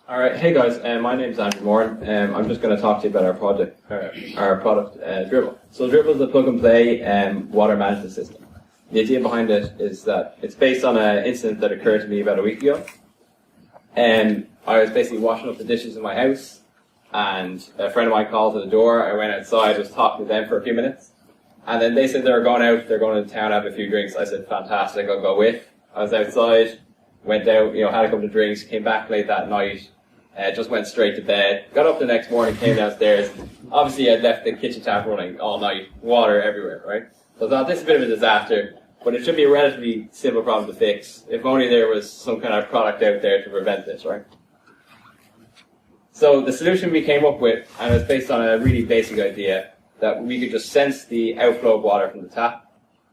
All right, hey guys, my name's Andrew Moore. I'm just going to talk to you about our product, DRIBBLE. So DRIBBLE is a plug-and-play water management system. The idea behind it is that it's based on an incident that occurred to me about a week ago. I was basically washing up the dishes in my house, and a friend of mine called to the door. I went outside, was talking to them for a few minutes, and then they said they were going out, they're going to town, have a few drinks. I said, fantastic, I'll go with. I was outside, went out, had a couple of drinks, came back late that night, just went straight to bed, got up the next morning, came downstairs. Obviously I'd left the kitchen tap running all night, water everywhere, right? So I thought, this is a bit of a disaster, but it should be a relatively simple problem to fix, if only there was some kind of product out there to prevent this, right? So the solution we came up with, and it was based on a really basic idea, that we could just sense the outflow of water from the tap,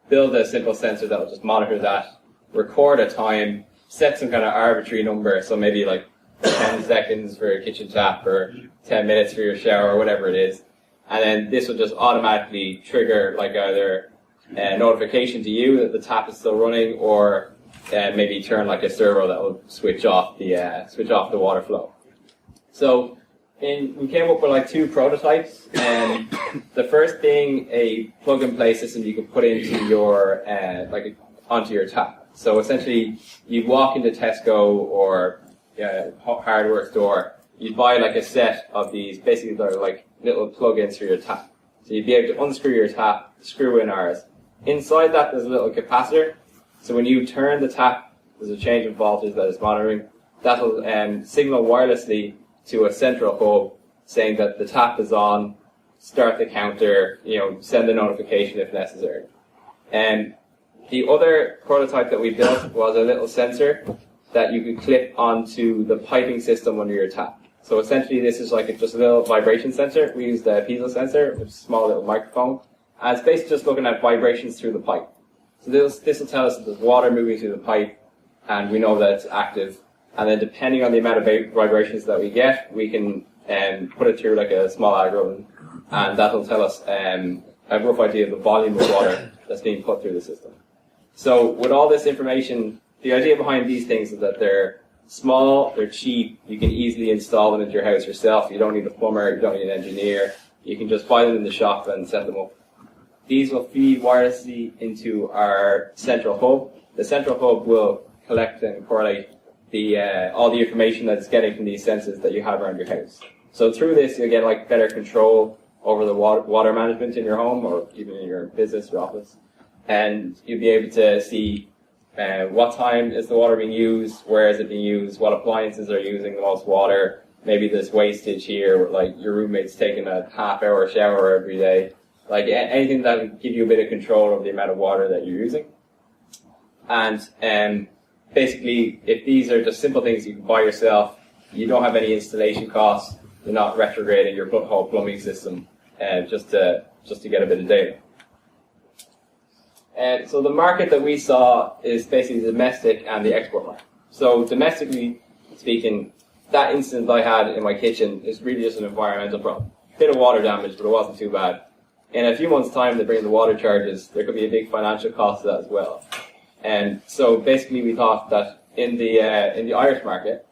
build a simple sensor that will just monitor that, record a time, set some kind of arbitrary number, so maybe like 10 seconds for a kitchen tap or 10 minutes for your shower or whatever it is. And then this will just automatically trigger like either a notification to you that the tap is still running, or maybe turn like a servo that will switch off the water flow. So we came up with like two prototypes. The first being a plug-and-play system you can put into your onto your tap. So essentially, you'd walk into Tesco or hardware store, you'd buy like a set of these, basically they're like little plug-ins for your tap. So you'd be able to unscrew your tap, screw in ours. Inside that there's a little capacitor, so when you turn the tap, there's a change in voltage that is monitoring. That will signal wirelessly to a central hub saying that the tap is on, start the counter, send a notification if necessary. The other prototype that we built was a little sensor that you could clip onto the piping system under your tap. So essentially this is like just a little vibration sensor. We used a piezo sensor, a small little microphone, and it's basically just looking at vibrations through the pipe. So this will tell us that there's water moving through the pipe, and we know that it's active. And then depending on the amount of vibrations that we get, we can put it through like a small algorithm, and that'll tell us a rough idea of the volume of water that's being put through the system. So with all this information, the idea behind these things is that they're small, they're cheap, you can easily install them into your house yourself. You don't need a plumber, you don't need an engineer. You can just buy them in the shop and set them up. These will feed wirelessly into our central hub. The central hub will collect and correlate all the information that it's getting from these sensors that you have around your house. So through this, you'll get like better control over the water management in your home or even in your business or office. And you'll be able to see what time is the water being used, where is it being used, what appliances are using the most water. Maybe there's wastage here, like your roommate's taking a half-hour shower every day. Like anything that will give you a bit of control over the amount of water that you're using. And basically, if these are just simple things you can buy yourself, you don't have any installation costs, you're not retrograding your whole plumbing system just to get a bit of data. And so the market that we saw is basically the domestic and the export market. So domestically speaking, that incident I had in my kitchen is really just an environmental problem. Bit of water damage, but it wasn't too bad. In a few months' time, they bring the water charges. There could be a big financial cost to that as well. And so basically we thought that in the Irish market,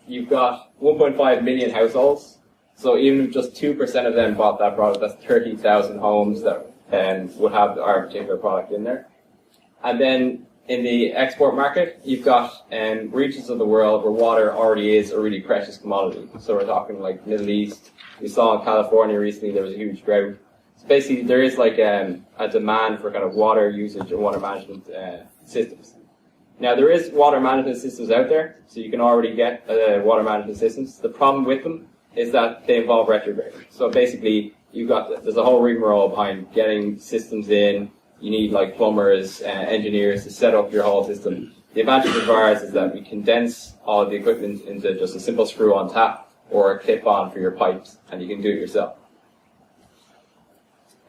you've got 1.5 million households. So even if just 2% of them bought that product, that's 30,000 homes that would have our particular product in there. And then in the export market, you've got regions of the world where water already is a really precious commodity. So we're talking like Middle East. We saw in California recently there was a huge drought. So basically there is like a demand for kind of water usage and water management systems. Now there is water management systems out there, so you can already get water management systems. The problem with them is that they involve retrograding. So basically there's a whole rigmarole behind getting systems in. You need like plumbers, engineers to set up your whole system. The advantage of ours is that we condense all of the equipment into just a simple screw-on tap or a clip-on for your pipes, and you can do it yourself.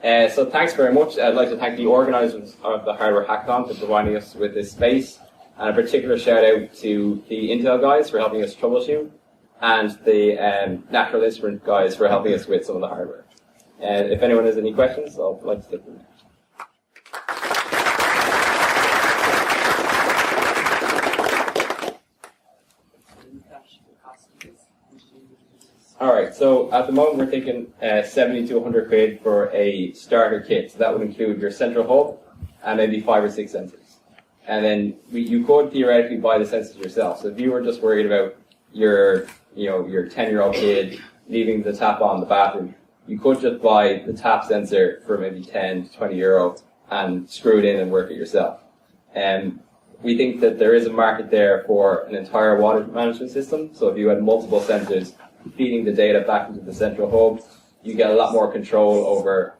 So thanks very much. I'd like to thank the organisers of the Hardware Hackathon for providing us with this space, and a particular shout out to the Intel guys for helping us troubleshoot, and the Natural Instrument guys for helping us with some of the hardware. If anyone has any questions, I'd like to take them. So at the moment we're thinking 70 to 100 quid for a starter kit. So that would include your central hub and maybe 5 or 6 sensors. And then you could theoretically buy the sensors yourself. So if you were just worried about your 10-year-old kid leaving the tap on in the bathroom, you could just buy the tap sensor for maybe 10 to 20 euro and screw it in and work it yourself. And we think that there is a market there for an entire water management system. So if you had multiple sensors feeding the data back into the central hub, you get a lot more control over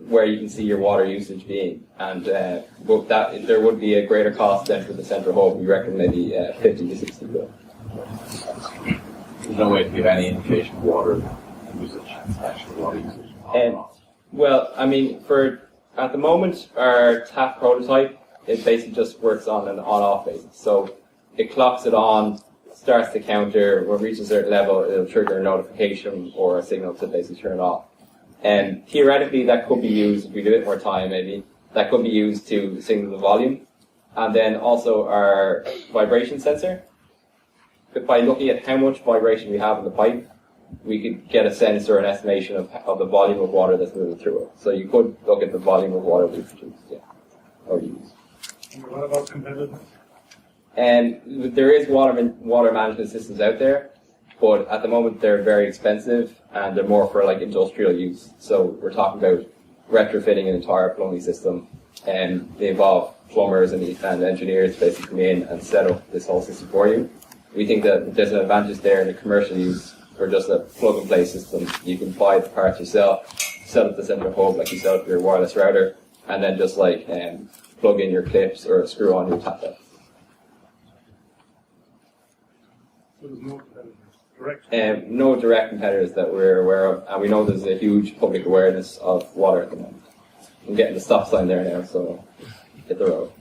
where you can see your water usage being. And but that there would be a greater cost then for the central hub. We reckon maybe 50 to 60 quid. There's no way to give any indication of water usage, actual water usage. Well, I mean, at the moment, our tap prototype, it basically just works on an on-off basis. So it clocks it on, starts the counter, when it reaches a certain level, it'll trigger a notification or a signal to basically turn it off. And theoretically, that could be used, if we do it more time maybe, that could be used to signal the volume. And then also our vibration sensor. But by looking at how much vibration we have in the pipe, we could get a sense or an estimation of the volume of water that's moving through it. So you could look at the volume of water we produce, or use. And what about competitors? And there is water management systems out there, but at the moment they're very expensive and they're more for like industrial use. So we're talking about retrofitting an entire plumbing system, and they involve plumbers and engineers to basically come in and set up this whole system for you. We think that there's an advantage there in the commercial use for just a plug-and-play system. You can buy the parts yourself, set up the central hub like you set up your wireless router, and then just like plug in your clips or screw on your tap out. So there's no competitors? No direct competitors that we're aware of, and we know there's a huge public awareness of water at the moment. I'm getting the stop sign there now, so hit the road.